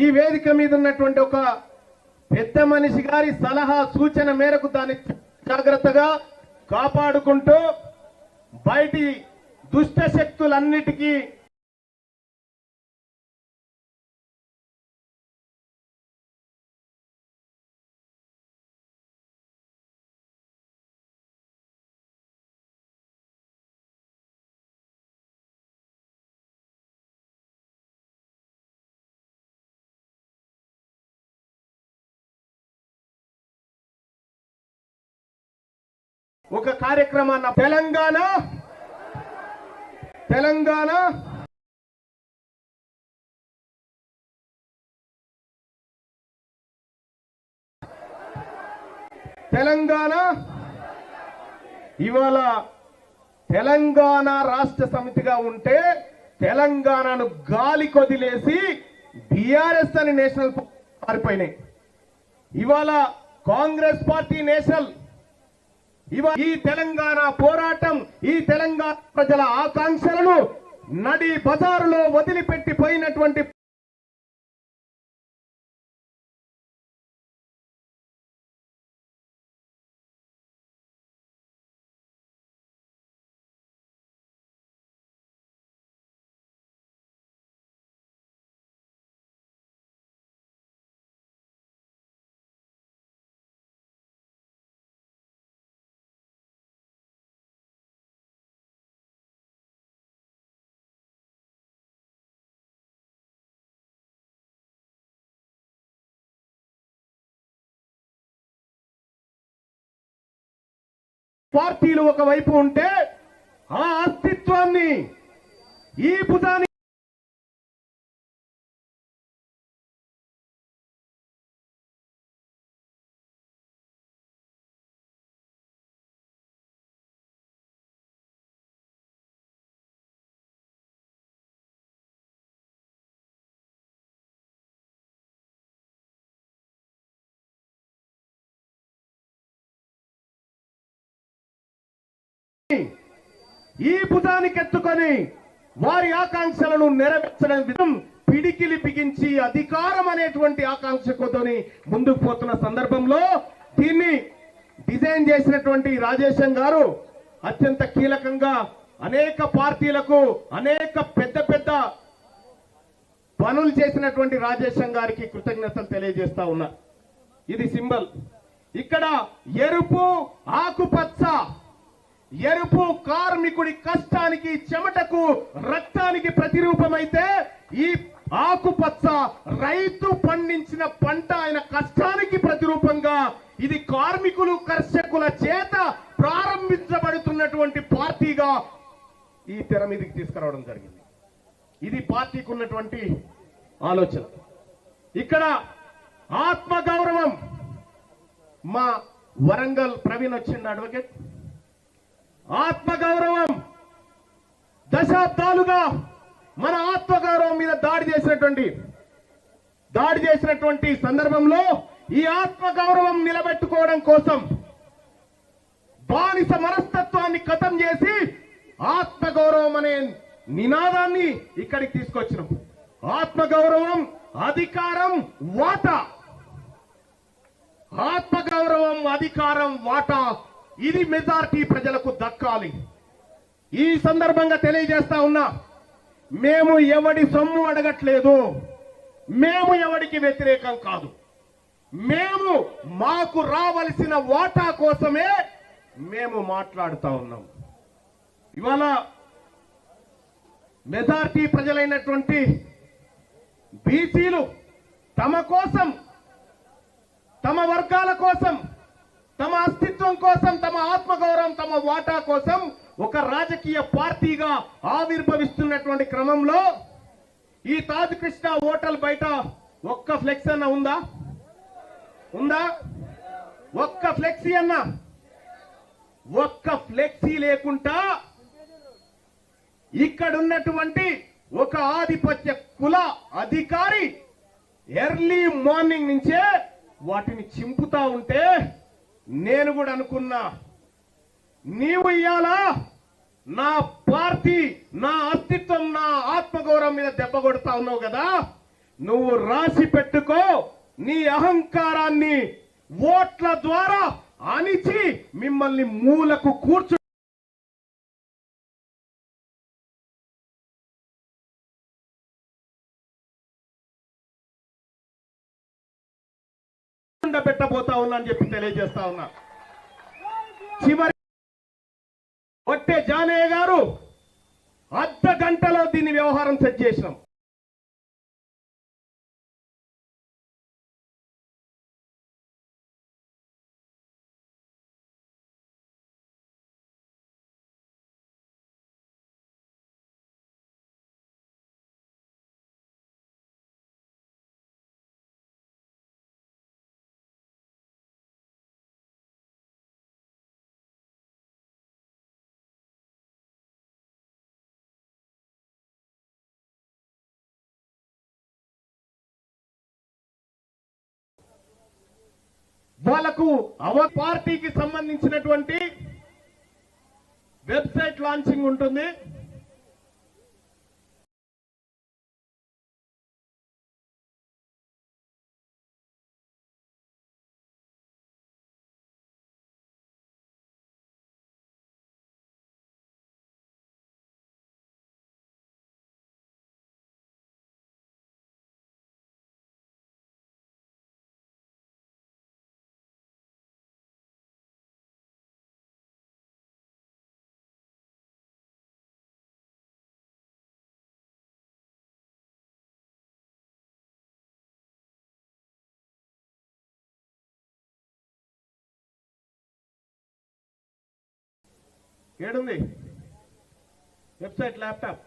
ఈ వేదిక మీద ఉన్నటువంటి ఒక పెద్ద మనిషి గారి సలహా సూచన మేరకు దాన్ని జాగ్రత్తగా కాపాడుకుంటూ బయటి దుష్ట శక్తులన్నిటికీ ఒక కార్యక్రమాన్ని తెలంగాణ ఇవాళ తెలంగాణ రాష్ట్ర సమితిగా ఉంటే తెలంగాణను గాలి కొదిలేసి బీఆర్ఎస్ అని నేషనల్ మారిపోయినాయి. ఇవాళ కాంగ్రెస్ పార్టీ నేషనల్ ఈ తెలంగాణ పోరాటం, ఈ తెలంగాణ ప్రజల ఆకాంక్షలను నడి బజారులో వదిలిపెట్టిపోయినటువంటి పార్టీలు ఒకవైపు ఉంటే ఆ అస్తిత్వాన్ని ఈ భుజాన్ని ఎత్తుకొని వారి ఆకాంక్షలను నెరవేర్చడం విధం పిడికిలి బిగించి అధికారం అనేటువంటి ఆకాంక్షతోని ముందుకు పోతున్న సందర్భంలో దీన్ని డిజైన్ చేసినటువంటి రాజేశం గారు అత్యంత కీలకంగా అనేక పార్టీలకు అనేక పెద్ద పెద్ద పనులు చేసినటువంటి రాజేశం గారికి కృతజ్ఞతలు తెలియజేస్తా ఉన్నా. ఇది సింబల్. ఇక్కడ ఎరుపు ఆకుపచ్చ, ఎరుపు కార్మికుడి కష్టానికి చెమటకు రక్తానికి ప్రతిరూపమైతే ఈ ఆకుపచ్చ రైతు పండించిన పంట ఆయన కష్టానికి ప్రతిరూపంగా ఇది కార్మికులు కర్షకుల చేత ప్రారంభించబడుతున్నటువంటి పార్టీగా ఈ తెర మీదకి తీసుకురావడం జరిగింది. ఇది పార్టీకి ఉన్నటువంటి ఆలోచన. ఇక్కడ ఆత్మగౌరవం, మా వరంగల్ ప్రవీణ్ వచ్చిండు అడ్వకేట్, ఆత్మగౌరవం దశాబ్దాలుగా మన ఆత్మగౌరవం మీద దాడి చేసినటువంటి సందర్భంలో ఈ ఆత్మగౌరవం నిలబెట్టుకోవడం కోసం బానిస మనస్తత్వాన్ని ఖతం చేసి ఆత్మగౌరవం అనే నినాదాన్ని ఇక్కడికి తీసుకొచ్చినాం. ఆత్మగౌరవం, అధికారం, వాటా. ఆత్మగౌరవం, అధికారం, వాటా ఇది మెజారిటీ ప్రజలకు దక్కాలి. ఈ సందర్భంగా తెలియజేస్తా ఉన్నా, మేము ఎవడి సొమ్ము అడగట్లేదు, మేము ఎవడికి వ్యతిరేకం కాదు. మేము మాకు రావలసిన వాటా కోసమే మేము మాట్లాడుతా ఉన్నాం. ఇవాళ మెజారిటీ ప్రజలైనటువంటి బీసీలు తమ కోసం, తమ వర్గాల కోసం, తమ అస్తిత్వం కోసం, తమ ఆత్మగౌరవం, తమ వాటా కోసం ఒక రాజకీయ పార్టీగా ఆవిర్భవిస్తున్నటువంటి క్రమంలో ఈ తాజ్ కృష్ణ హోటల్ బయట ఒక్క ఫ్లెక్స్ అన్న ఉందా? ఒక్క ఫ్లెక్సీ అన్న? ఒక్క ఫ్లెక్సీ లేకుండా ఇక్కడున్నటువంటి ఒక ఆధిపత్య కుల అధికారి ఎర్లీ మార్నింగ్ నుంచే వాటిని చింపుతా ఉంటే నేను కూడా అనుకున్నా, నీవు ఇయ్యాలా నా పార్టీ, నా అస్తిత్వం, నా ఆత్మగౌరవం మీద దెబ్బ కొడతా ఉన్నావు కదా, నువ్వు రాసి పెట్టుకో. నీ అహంకారాన్ని ఓట్ల ద్వారా అణిచి మిమ్మల్ని మూలకు పెట్టబోతా ఉన్నా అని చెప్పి తెలియజేస్తా ఉన్నా. చివరి ఒట్టే జానయ్య గారు అర్ధ గంటలో దీన్ని వ్యవహారం సెట్ చేసినాం. వాళ్లకు పార్టీకి సంబంధించినటువంటి వెబ్సైట్ లాంచింగ్ ఉంటుంది. ఏడుంది వెబ్సైట్ ల్యాప్టాప్?